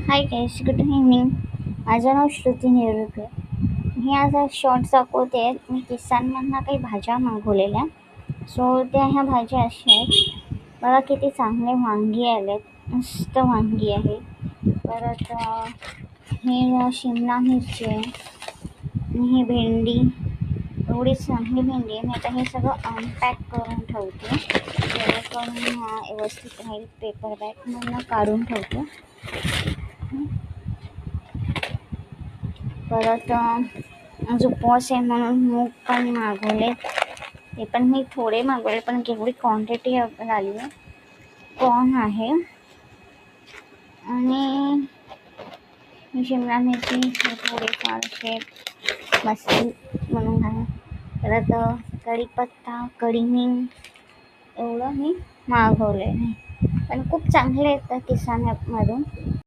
Hi guys, good evening. माझं नाव श्रुती नेरुळकर. मी आज shorts दाखवते. मी किसानमधनं काही भाज्या मागवलेल्या. सो त्या ह्या भाज्या अशा आहेत. बघा किती चांगले वांगी आलेत, मस्त वांगी आहे. परत हे शिमला मिरची आहे आणि ही भेंडी, एवढी चांगली भेंडी आहे. मी आता हे सगळं अनपॅक करून ठेवते, जेणेकरून व्यवस्थित राहील. पेपर बॅगमधनं काढून ठेवते. परत आज उपवास आहे म्हणून मूग पण मागवले. ते पण मी थोडे मागवले, पण केवढी क्वांटिटी झाली आहे. कॉर्न आहे आणि शिमला मिरची थोडेफार असे मसाले म्हणून आहे. परत कढीपत्ता, कढीहिंग एवढं मी मागवले आहे. पण खूप चांगले येतात किसान ॲपमधून.